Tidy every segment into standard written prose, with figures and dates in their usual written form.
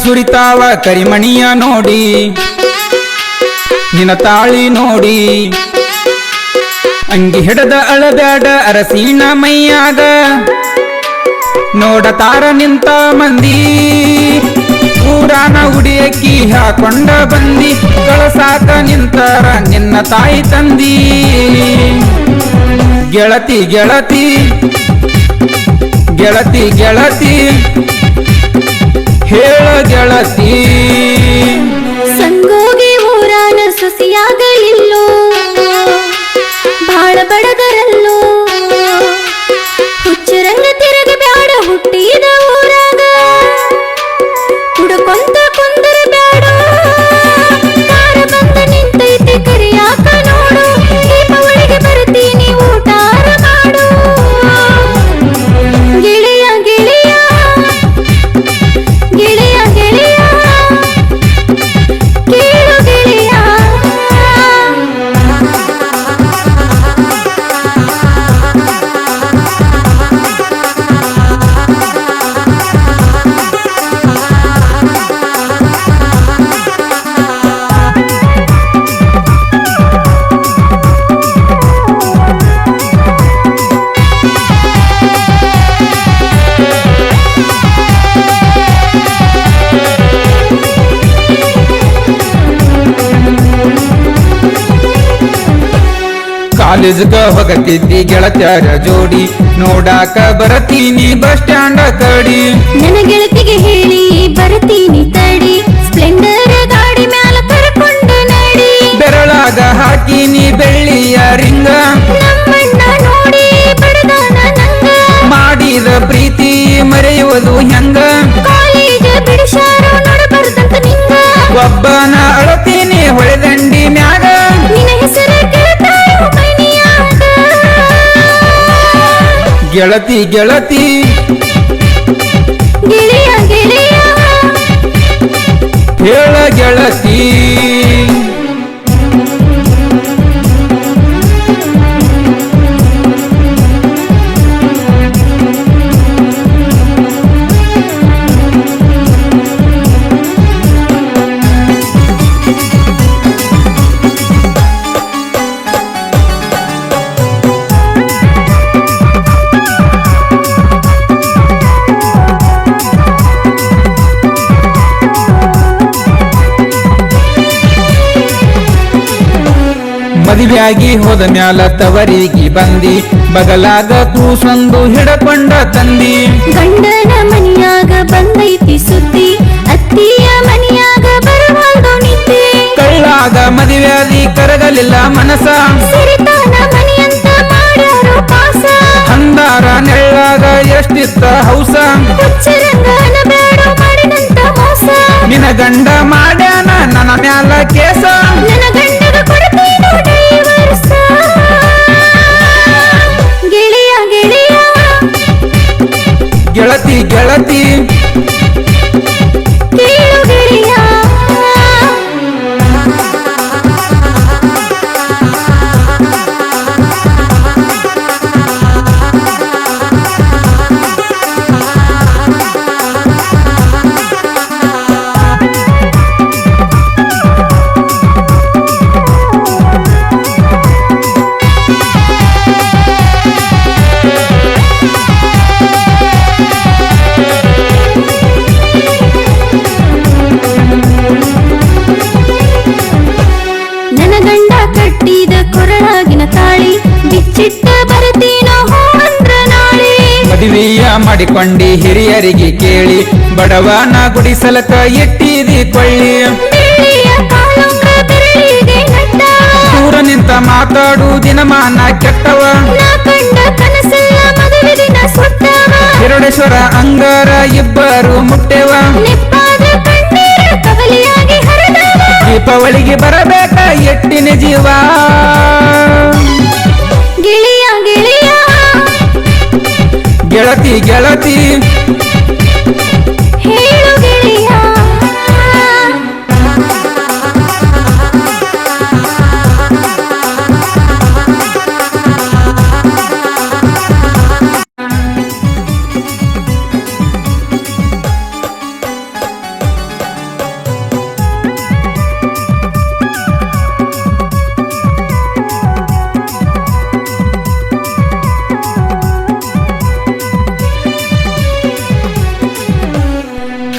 ಸುರಿತಾವ ಕರಿಮಣಿಯ ನೋಡಿ ನಿನ್ನ ತಾಳಿ ನೋಡಿ ಅಂಗಿ ಹಿಡದ ಅಳಬ್ಯಾಡ ಅರಸಿನ ಮೈಯಾಗ ನೋಡತಾರ ನಿಂತ ಮಂದಿ ಊರಾನ ಉಡಿಯಕ್ಕಿ ಹಾಕೊಂಡ ಬಂದಿ ಕಳಸಾಕ ನಿಂತಾರ ನಿನ್ನ ತಾಯಿ ತಂದಿ ಗೆಳತಿ ಗೆಳತಿ ಗೆಳತಿ ಗೆಳತಿ ಹೇಳ ಗೆಳತಿ ಸಂಗೋಗಿ ಊರಾನ ಸೊಸೆಯಾಗಲಿಲ್ಲೋ ಬಾಳ ಬಡದರಲ್ಲೋ ಹುಚ್ಚರಂಗ ತಿರುಗ ಬ್ಯಾಡ ಹುಟ್ಟಿದ ಊರಾಗ ಹುಡುಕೊಂತ ಕುಂದರ ಬ್ಯಾಡ ಕಾರ ಬಂದ ನಿಂತೈತೆ ಕರಿಯಾಕ ನೋಡು ದೀಪಾವಳಿಗೆ ಬರ್ತೀನಿ ಊಟಾರ ಮಾಡು ಗೆಳೆಯ ಗೆಳೆಯ ಗೆಳೆಯ ಗೆಳೆಯ ಕೇಳು ಗೆಳೆಯ ಕಾಲೇಜ್ಗ ಹೋಗತಿದ್ದಿ ಗೆಳತ್ಯಾರ ಜೋಡಿ ನೋಡಾಕ ಬರತೀನಿ ಬಸ್ ಸ್ಟ್ಯಾಂಡ್ ಕಡಿ ನನ್ನ ಗೆಳತಿಗೆ ಹೇಳಿ ಬರ್ತೀನಿ ತಡಿ ಸ್ಪ್ಲೆಂಡರ್ ಗಾಡಿ ಮ್ಯಾಲ ಕರ್ಕೊಂಡ ನಡಿ ಬೆರಳಾಗ ಹಾಕಿನಿ ಬೆಳ್ಳಿಯ ರಿಂಗ ನಮ್ಮಣ್ಣ ನೋಡಿ ಬಡದಾನ ನಂಗ ಮಾಡಿದ ಪ್ರೀತಿ ಮರೆಯುವುದು ಹೆಂಗ ಕಾಲೇಜ್ ಬಿಡಿಸಾರೋ ನೋಡಬಾರ್ದಂತ ನಿಂಗ ಒಬ್ಬನ ಅಳತೀನಿ ಹೊಳೆದಂಡಿ ಮ್ಯಾಗ ನಿನ್ನ ಹೆಸರ ಕೇಳ್ತಾಯೋ ಮೈನಿಯಾಗ ಗೆಳತಿ ಗೆಳತಿ ಗೆಳೆಯ ಗೆಳೆಯ ಹೇಳ ಗೆಳತಿ ಮದುವೆಯಾಗಿ ಹೋದ ಮ್ಯಾಲ ತವರಿಗೆ ಬಂದಿ ಬಗಲಾಗ ಕೂಸೊಂದು ಹಿಡಕೊಂಡ ತಂದಿ ಗಂಡನ ಮನಿಯಾಗ ಬಂದೈತಿ ಸುದ್ದಿ ಅತ್ತಿಯ ಮನಿಯಾಗ ಬರವಾಲ್ದೋ ನಿದ್ದೆ ಕಳ್ಳಾಗ ಮದುವೆಯಾದಿ ಕರಗಲಿಲ್ಲ ಮನಸ ಸಿರಿತಾನ ಮನಿಯಂತ ಮಾಡ್ಯಾರೋ ಪಾಸ ಹಂದಾರ ನೆಳ್ಳಾಗ ಎಷ್ಟಿತ್ತ ಹೌಸ ಹುಚ್ಚರಂಗನ ಬೇಡೋ ಮಾಡಿದಂತ ಮೋಸ ನಿನ ಗಂಡ ಮಾಡ್ಯಾನ ನನ್ನ ಮ್ಯಾಲ ಕೇಸ ನನ್ನ ಗಂಡಗ ಕೊಡ್ತೀನೋ ಡೈವರ್ಸ ಗೆಳೆಯ ಗೆಳೆಯ ಗೆಳತಿ ಗೆಳತಿ ಕೇಳು ಗೆಳೆಯ ನನ್ನ ಗಂಡ ಕಟ್ಟಿದ ಕೊರಳಾಗಿನ ತಾಳಿ ಬಿಚ್ಚಿಟ್ಟ ಬರತೀನೋ ಹೋ ಅಂದ್ರ ನಾಳೆ ಮದುವೆಯ ಮಾಡಿಕೊಂಡಿ ಹಿರಿಯರಿಗೆ ಕೇಳಿ ಬಡವನ ಗುಡಿಸಲಕ ಇಟ್ಟಿದಿ ಕೊಳ್ಳಿ ಬೆಳ್ಳಿಯ ಕಾಲುಂಗ್ರ ಬೆರಳಿಗೆ ನಟ್ಟ ದೂರ ನಿಂತ ಮಾತಾಡು ದಿನಮಾನ ಕೆಟ್ಟವ ನಾ ಕಂಡ ಕನಸೆಲ್ಲ ಮದುವೆ ದಿನ ಸುಟ್ಟವ ಹಿರಡೇಶ್ವರ ಅಂಗಾರ ಇಬ್ಬರು ಮುಟ್ಟೆವ ನಿಪ್ಪಾದ ಕಣ್ಣೀರ ಕವಲಿಯಾಗಿ ಹರಿದವ ದೀಪಾವಳಿಗೆ ಬರಬೇಕ ಎಟ್ಟಿನ ಜೀವ ಗೆಳೆಯ ಗೆಳೆಯ ಗೆಳತಿ ಗೆಳತಿ ಹೇಳು ಗೆಳೆಯ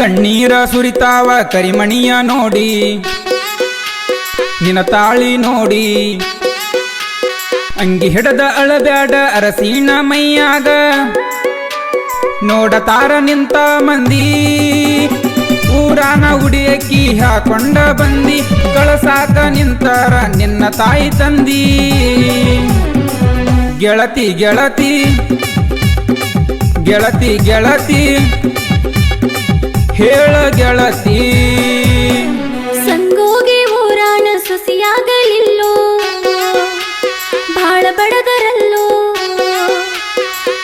ಕಣ್ಣೀರ ಸುರಿತಾವ ಕರಿಮಣಿಯ ನೋಡಿ ನಿನ ತಾಳಿ ನೋಡಿ ಅಂಗಿ ಹಿಡದ ಅಳಬ್ಯಾಡ ಅರಸಿನ ಮೈಯಾಗ ನೋಡತಾರ ನಿಂತ ಮಂದಿ ಊರಾನ ಉಡಿಯಕ್ಕಿ ಹಾಕೊಂಡ ಬಂದಿ ಕಳಸಾಕ ನಿಂತಾರ ನಿನ್ನ ತಾಯಿ ತಂದಿ ಗೆಳತಿ ಗೆಳತಿ ಗೆಳತಿ ಗೆಳತಿ ಹೇಳ ಗೆಳತಿ ಸಂಗೋಗೆ ಊರಾಣ ಸೊಸೆಯಾಗಲಿಲ್ಲೋ ಬಾಳ ಬಡದರಲ್ಲೋ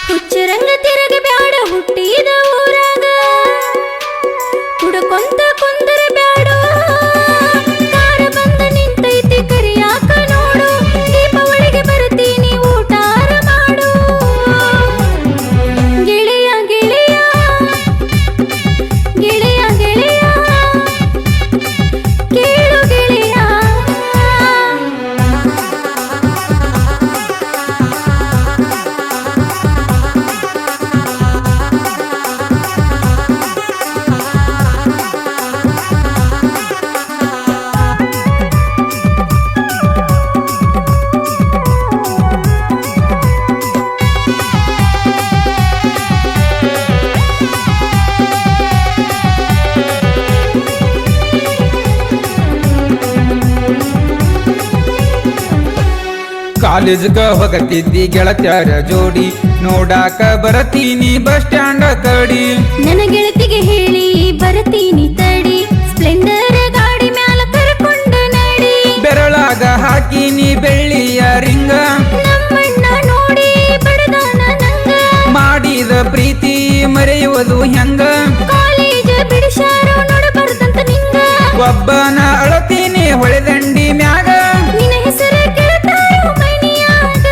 ಹುಚ್ಚರಂಗ ತಿರಗ ಬ್ಯಾಡ ಹುಟ್ಟಿದ ಊರಾಗ ಹುಡುಕೊಂತ ಕುಂದರ ಬ್ಯಾಡೋ ಕಾರ ಬಂದ ನಿಂತೈತಿ ಕರಿಯಾಕ ನೋಡು ದೀಪಾವಳಿಗೆ ಬರ್ತೀನಿ ಊಟಾರ ಮಾಡು ಗೆಳೆಯ ಗೆಳೆಯ ಗೆಳೆಯ ಗೆಳೆಯ ಕೇಳು ಗೆಳೆಯ ಕಾಲೇಜ್ಗ ಹೋಗತಿದ್ದಿ ಗೆಳತ್ಯಾರ ಜೋಡಿ ನೋಡಾಕ ಬರತೀನಿ ಬಸ್ ಸ್ಟ್ಯಾಂಡ್ ಕಡಿ ನನ್ನ ಗೆಳತಿಗೆ ಹೇಳಿ ಬರ್ತೀನಿ ತಡಿ ಸ್ಪ್ಲೆಂಡರ್ ಗಾಡಿ ಮ್ಯಾಲ ಕರ್ಕೊಂಡು ನಡಿ ಬೆರಳಾಗ ಹಾಕಿನಿ ಬೆಳ್ಳಿಯ ರಿಂಗ ನಮ್ಮಣ್ಣ ನೋಡಿ ಬಡದಾನ ನಂಗ ಮಾಡಿದ ಪ್ರೀತಿ ಮರೆಯುವುದು ಹೆಂಗ ಕಾಲೇಜ್ ಬಿಡಿಸಾರೋ ನೋಡಬಾರ್ದಂತ ನಿಂಗ ಒಬ್ಬನ ಅಳತೀನಿ ಹೊಳೆದಂಡಿ ಮ್ಯಾಗ ನಿನ್ನ ಹೆಸರ ಕೇಳ್ತಾರೋ ಮನಿಯಾಗ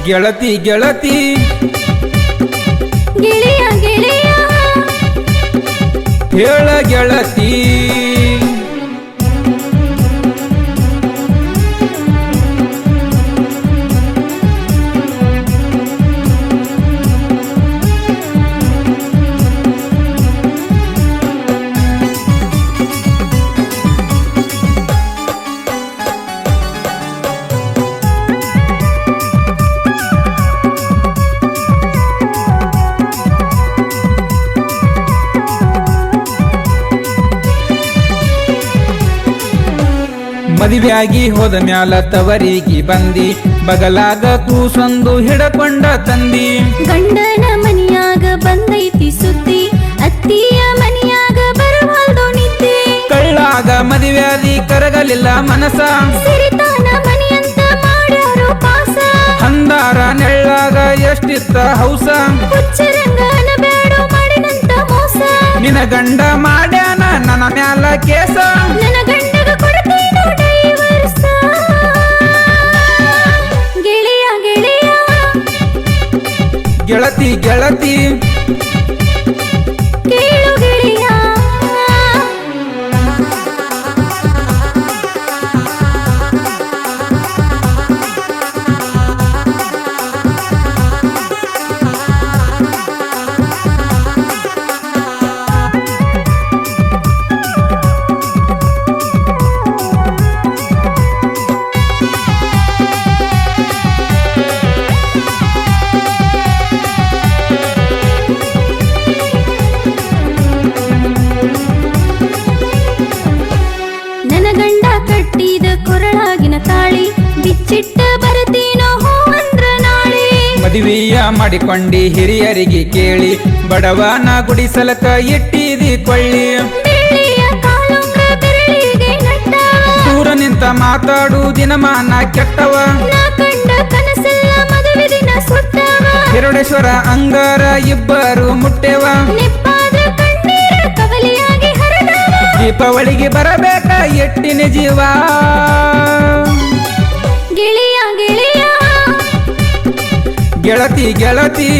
ಗೆಳತಿ ಗೆಳತಿ ಗೆಳೆಯ ಗೆಳೆಯ ಹೇಳ ಗೆಳತಿ ಮದುವೆಯಾಗಿ ಹೋದ ಮ್ಯಾಲ ತವರಿಗೆ ಬಂದಿ ಬಗಲಾಗ ಕೂಸೊಂದು ಹಿಡಕೊಂಡ ತಂದಿ ಗಂಡನ ಮನಿಯಾಗ ಬಂದೈತಿ ಸುದ್ದಿ ಅತ್ತಿಯ ಮನಿಯಾಗ ಬರವಾಲ್ದೋ ನಿದ್ದೆ ಕಳ್ಳಾಗ ಮದುವೆಯಾದಿ ಕರಗಲಿಲ್ಲ ಮನಸ ಸಿರಿತಾನ ಮನಿಯಂತ ಮಾಡ್ಯಾರೋ ಪಾಸ ಹಂದಾರ ನೆಳ್ಳಾಗ ಎಷ್ಟಿತ್ತ ಹೌಸ ಹುಚ್ಚರಂಗನ ಬೇಡೋ ಮಾಡಿನಂತ ಮೋಸ ನಿನ ಗಂಡ ಮಾಡ್ಯಾನ ನನ್ನ ಮ್ಯಾಲ ಕೇಸ ನನ್ನ ಗಂಡಗ ಕೊಡ್ತೀನೋ ಡೈವರ್ಸ ಗೆಳೆಯ ಗೆಳೆಯ ಗೆಳತಿ ಗೆಳತಿ ಕೇಳು ಗೆಳೆಯ ನನ್ನ ಗಂಡ ಕಟ್ಟಿದ ಕೊರಳಾಗಿನ ತಾಳಿ ಬಿಚ್ಚಿಟ್ಟ ಬರತೀನೋ ಹೋ ಅಂದ್ರ ನಾಳೆ ಮದುವೆಯ ಮಾಡಿಕೊಂಡಿ ಹಿರಿಯರಿಗೆ ಕೇಳಿ ಬಡವನ ಗುಡಿಸಲಕ ಇಟ್ಟಿದಿ ಕೊಳ್ಳಿ ಬೆಳ್ಳಿಯ ಕಾಲುಂಗ್ರ ಬೆರಳಿಗೆ ನಟ್ಟವ ದೂರ ನಿಂತ ಮಾತಾಡು ದಿನಮಾನ ಕೆಟ್ಟವ ನಾ ಕಂಡ ಕನಸೆಲ್ಲ ಮದುವೆ ದಿನ ಸುಟ್ಟವ ಹಿರಡೇಶ್ವರ ಅಂಗಾರ ಇಬ್ಬರು ಮುಟ್ಟೆವ ನಿಪ್ಪಾದ ಕಣ್ಣೀರ ಕವಲಿಯಾಗಿ ಹರಿದವ ದೀಪಾವಳಿಗೆ ಬರಬೇಕ ಎಟ್ಟಿನ ಜೀವ ಗೆಳೆಯ ಗೆಳೆಯ ಗೆಳತಿ ಗೆಳತಿ